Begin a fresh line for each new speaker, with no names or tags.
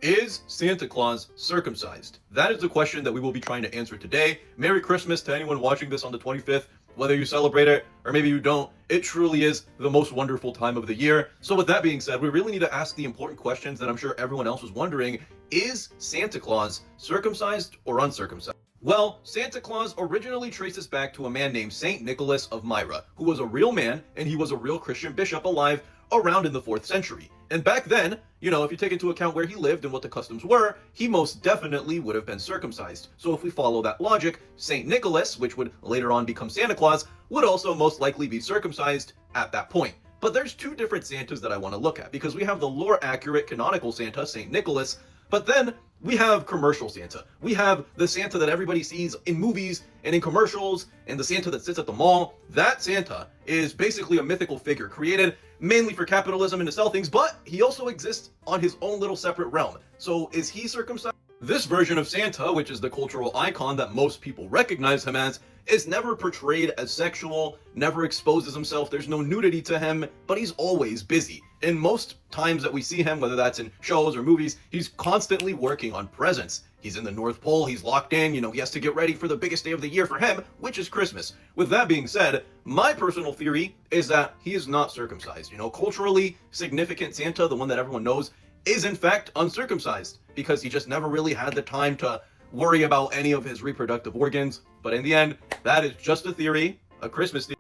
Is Santa Claus circumcised? That is the question that we will be trying to answer today. Merry Christmas to anyone watching this on the 25th. Whether you celebrate it or maybe you don't, it truly is the most wonderful time of the year. So with that being said, we really need to ask the important questions that I'm sure everyone else was wondering. Is Santa Claus circumcised or uncircumcised? Well, Santa Claus originally traces back to a man named Saint Nicholas of Myra, who was a real man and he was a real Christian bishop alive around in the 4th century. And back then, if you take into account where he lived and what the customs were, he most definitely would have been circumcised. So if we follow that logic, Saint Nicholas, which would later on become Santa Claus, would also most likely be circumcised at that point. But there's two different Santas that I want to look at, because we have the lore-accurate canonical Santa, Saint Nicholas, but then we have commercial Santa. We have the Santa that everybody sees in movies and in commercials, and the Santa that sits at the mall. That Santa is basically a mythical figure created mainly for capitalism and to sell things, but he also exists on his own little separate realm. So is he circumcised? This version of Santa, which is the cultural icon that most people recognize him as, is never portrayed as sexual, never exposes himself, there's no nudity to him, but he's always busy. And most times that we see him, whether that's in shows or movies, he's constantly working on presents. He's in the North Pole, he's locked in, he has to get ready for the biggest day of the year for him, which is Christmas. With that being said, my personal theory is that he is not circumcised. Culturally significant Santa, the one that everyone knows, is in fact uncircumcised, because he just never really had the time to worry about any of his reproductive organs. But in the end, that is just a theory, a Christmas theory.